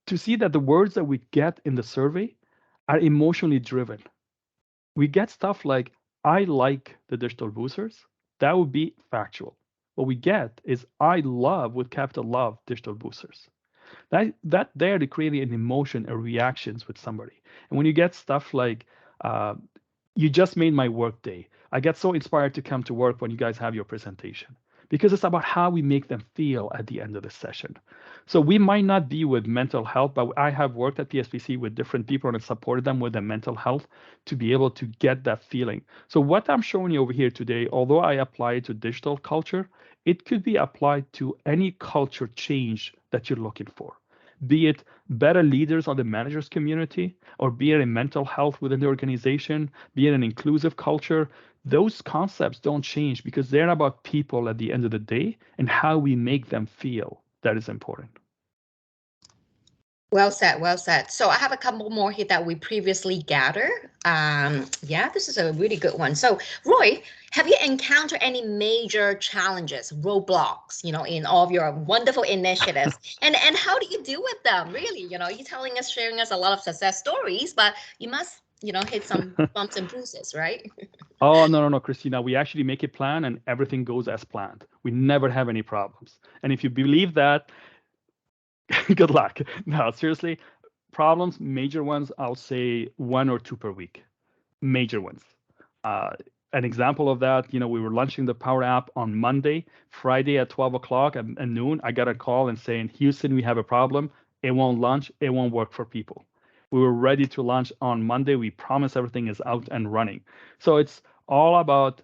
to see that the words that we get in the survey are emotionally driven. We get stuff like, I like the digital boosters. That would be factual. What we get is, I love, with capital love, digital boosters. That there to create an emotion or reactions with somebody. And when you get stuff like, you just made my work day. I get so inspired to come to work when you guys have your presentation, because it's about how we make them feel at the end of the session. So we might not be with mental health, but I have worked at PSPC with different people and supported them with their mental health to be able to get that feeling. So what I'm showing you over here today, although I apply it to digital culture, it could be applied to any culture change that you're looking for. Be it better leaders on the managers community, or be it in mental health within the organization, be it an inclusive culture. Those concepts don't change because they're about people at the end of the day and how we make them feel. That is important. Well said, well said. So I have a couple more here that we previously gathered. Yeah, this is a really good one. So Roy, have you encountered any major challenges, roadblocks, in all of your wonderful initiatives? and how do you deal with them? Really, you're sharing us a lot of success stories, but you must, hit some bumps and bruises, right? Oh, no, Christina. We actually make a plan and everything goes as planned. We never have any problems. And if you believe that, good luck. No, seriously, problems, major ones, I'll say 1 or 2 per week. Major ones. An example of that, we were launching the Power App on Monday. Friday at 12 o'clock at noon, I got a call and saying, Houston, we have a problem. It won't launch. It won't work for people. We were ready to launch on Monday. We promise everything is out and running. So it's all about,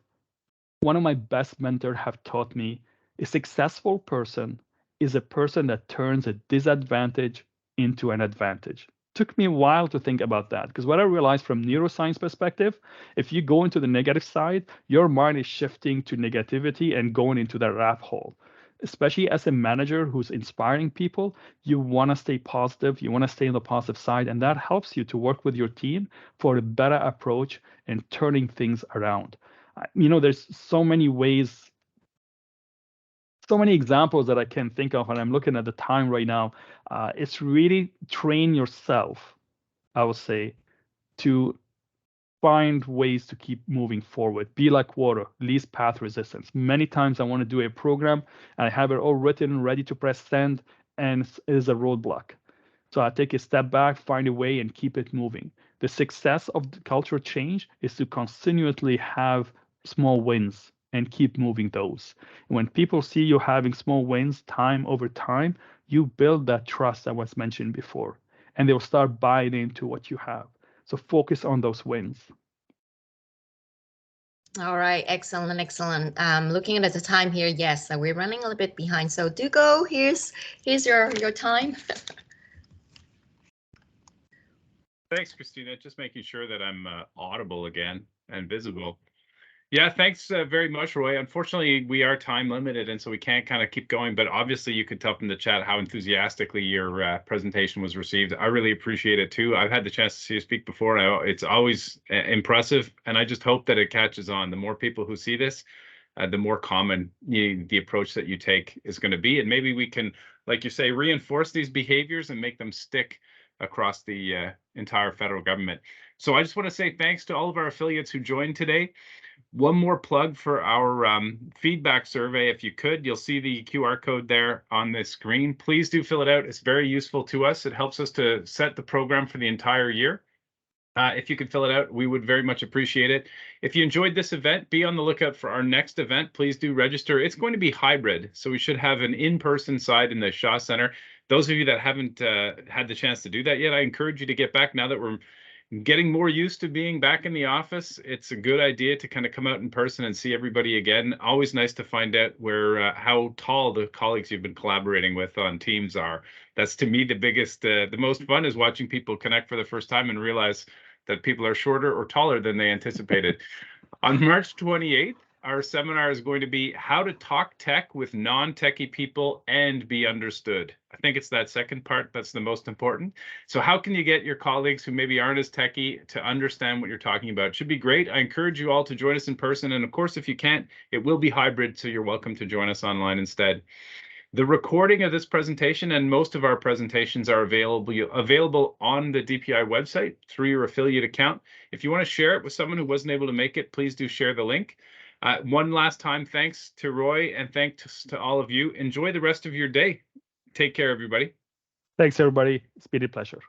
one of my best mentors have taught me, a successful person is a person that turns a disadvantage into an advantage. Took me a while to think about that, because what I realized from neuroscience perspective, if you go into the negative side, your mind is shifting to negativity and going into that rabbit hole. Especially as a manager who's inspiring people, you want to stay positive, you want to stay on the positive side, and that helps you to work with your team for a better approach and turning things around. There's so many ways, so many examples that I can think of, and I'm looking at the time right now. It's really train yourself, I would say, to find ways to keep moving forward. Be like water, least path resistance. Many times I want to do a program and I have it all written, ready to press send, and it is a roadblock. So I take a step back, find a way, and keep it moving. The success of the cultural change is to continuously have small wins and keep moving those. When people see you having small wins time over time, you build that trust that was mentioned before, and they'll start buying into what you have. So focus on those wins. All right, excellent, excellent. Looking at the time here, yes, we're running a little bit behind. So do go. Here's your time. Thanks, Christina. Just making sure that I'm audible again and visible. Yeah, thanks very much, Roy. Unfortunately, we are time limited, and so we can't kind of keep going. But obviously, you could tell from the chat how enthusiastically your presentation was received. I really appreciate it too. I've had the chance to see you speak before. It's always impressive, and I just hope that it catches on. The more people who see this, the more common the approach that you take is going to be, and maybe we can, like you say, reinforce these behaviors and make them stick across the entire federal government. So I just want to say thanks to all of our affiliates who joined today. One more plug for our feedback survey. If you could, you'll see the QR code there on the screen. Please do fill it out. It's very useful to us. It helps us to set the program for the entire year. If you could fill it out, we would very much appreciate it. If you enjoyed this event, be on the lookout for our next event. Please do register. It's going to be hybrid, so we should have an in-person side in the Shaw Center. Those of you that haven't had the chance to do that yet, I encourage you to get back now that we're getting more used to being back in the office. It's a good idea to kind of come out in person and see everybody again. Always nice to find out where how tall the colleagues you've been collaborating with on Teams are. That's to me the biggest, the most fun is watching people connect for the first time and realize that people are shorter or taller than they anticipated. On March 28th, our seminar is going to be how to talk tech with non-techie people and be understood. I think it's that second part that's the most important. So how can you get your colleagues who maybe aren't as techie to understand what you're talking about? It should be great. I encourage you all to join us in person. And of course, if you can't, it will be hybrid, so you're welcome to join us online instead. The recording of this presentation and most of our presentations are available on the DPI website through your affiliate account. If you want to share it with someone who wasn't able to make it, please do share the link. One last time, thanks to Roy and thanks to all of you. Enjoy the rest of your day. Take care, everybody. Thanks, everybody. It's been a pleasure.